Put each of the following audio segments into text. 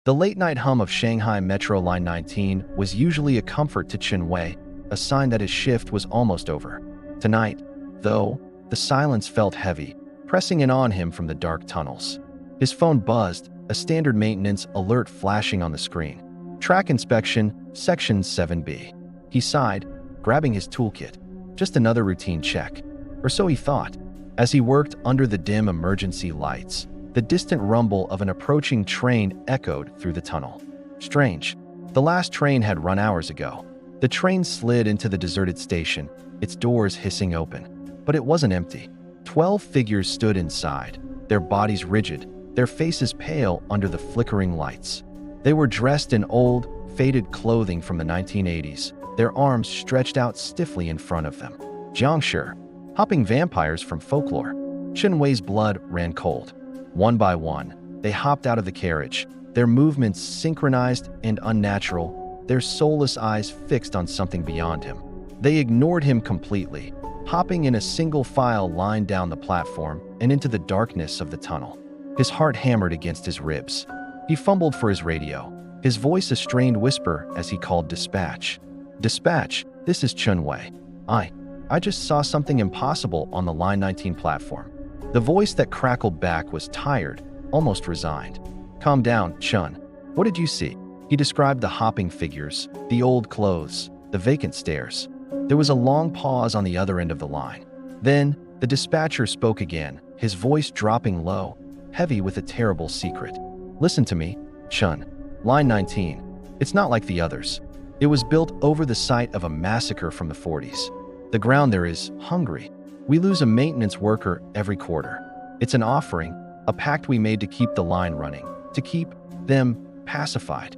The late-night hum of Shanghai Metro Line 19 was usually a comfort to Chen Wei, a sign that his shift was almost over. Tonight, though, the silence felt heavy, pressing in on him from the dark tunnels. His phone buzzed, a standard maintenance alert flashing on the screen. Track inspection, Section 7B. He sighed, grabbing his toolkit. Just another routine check. Or so he thought. As he worked under the dim emergency lights, the distant rumble of an approaching train echoed through the tunnel. Strange. The last train had run hours ago. The train slid into the deserted station, its doors hissing open. But it wasn't empty. 12 figures stood inside, their bodies rigid, their faces pale under the flickering lights. They were dressed in old, faded clothing from the 1980s, their arms stretched out stiffly in front of them. Jiangshi, hopping vampires from folklore. Chen Wei's blood ran cold. One by one, they hopped out of the carriage, their movements synchronized and unnatural, their soulless eyes fixed on something beyond him. They ignored him completely, hopping in a single file line down the platform and into the darkness of the tunnel. His heart hammered against his ribs. He fumbled for his radio, his voice a strained whisper as he called dispatch. Dispatch, this is Chen Wei. I just saw something impossible on the Line 19 platform. The voice that crackled back was tired, almost resigned. Calm down, Chen. What did you see? He described the hopping figures, the old clothes, the vacant stairs. There was a long pause on the other end of the line. Then, the dispatcher spoke again, his voice dropping low, heavy with a terrible secret. Listen to me, Chen. Line 19. It's not like the others. It was built over the site of a massacre from the 40s. The ground there is hungry. We lose a maintenance worker every quarter. It's an offering, a pact we made to keep the line running, to keep them pacified.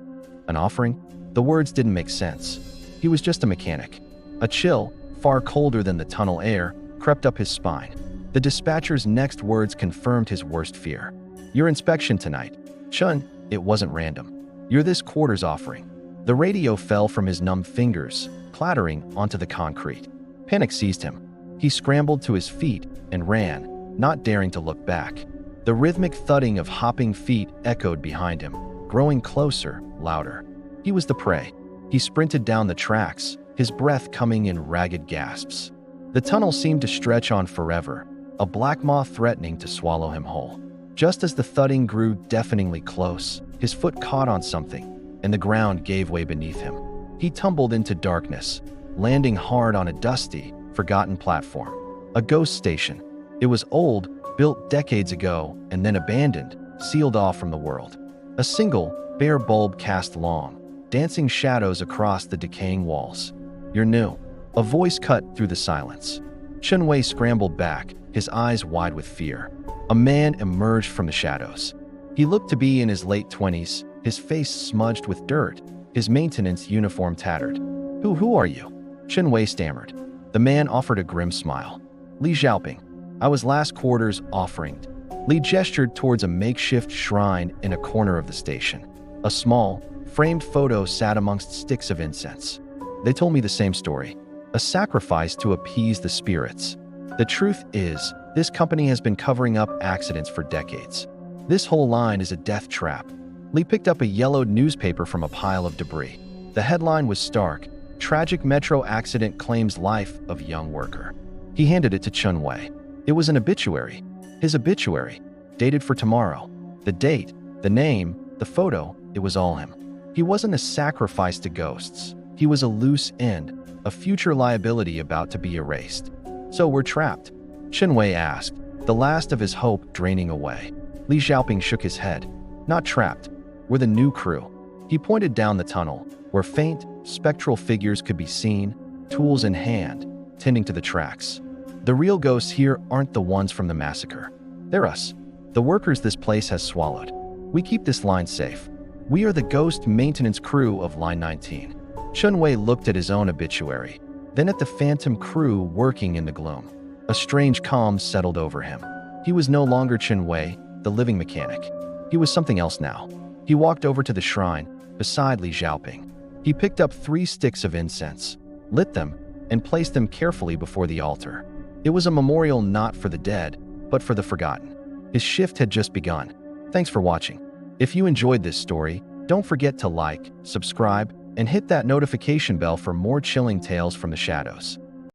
An offering? The words didn't make sense. He was just a mechanic. A chill, far colder than the tunnel air, crept up his spine. The dispatcher's next words confirmed his worst fear. Your inspection tonight. Chen, it wasn't random. You're this quarter's offering. The radio fell from his numb fingers, clattering onto the concrete. Panic seized him. He scrambled to his feet and ran, not daring to look back. The rhythmic thudding of hopping feet echoed behind him, growing closer, louder. He was the prey. He sprinted down the tracks, his breath coming in ragged gasps. The tunnel seemed to stretch on forever, a black maw threatening to swallow him whole. Just as the thudding grew deafeningly close, his foot caught on something, and the ground gave way beneath him. He tumbled into darkness, landing hard on a dusty, forgotten platform. A ghost station. It was old, built decades ago, and then abandoned, sealed off from the world. A single, bare bulb cast long, dancing shadows across the decaying walls. You're new. A voice cut through the silence. Chen Wei scrambled back, his eyes wide with fear. A man emerged from the shadows. He looked to be in his late 20s, his face smudged with dirt, his maintenance uniform tattered. Who are you? Chen Wei stammered. The man offered a grim smile. Li Xiaoping. I was last quarter's offering. Li gestured towards a makeshift shrine in a corner of the station. A small, framed photo sat amongst sticks of incense. They told me the same story. A sacrifice to appease the spirits. The truth is, this company has been covering up accidents for decades. This whole line is a death trap. Li picked up a yellowed newspaper from a pile of debris. The headline was stark. Tragic metro accident claims life of young worker. He handed it to Chen Wei. It was an obituary. His obituary, dated for tomorrow. The date, the name, the photo, it was all him. He wasn't a sacrifice to ghosts. He was a loose end, a future liability about to be erased. So we're trapped? Chen Wei asked, the last of his hope draining away. Li Xiaoping shook his head. Not trapped. We're the new crew. He pointed down the tunnel, where faint, spectral figures could be seen, tools in hand, tending to the tracks. The real ghosts here aren't the ones from the massacre. They're us, the workers this place has swallowed. We keep this line safe. We are the ghost maintenance crew of Line 19. Chen Wei looked at his own obituary, then at the phantom crew working in the gloom. A strange calm settled over him. He was no longer Chen Wei, the living mechanic. He was something else now. He walked over to the shrine, beside Li Xiaoping. He picked up 3 sticks of incense, lit them, and placed them carefully before the altar. It was a memorial not for the dead, but for the forgotten. His shift had just begun. Thanks for watching. If you enjoyed this story, Don't forget to like, subscribe, and hit that notification bell for more chilling tales from the shadows.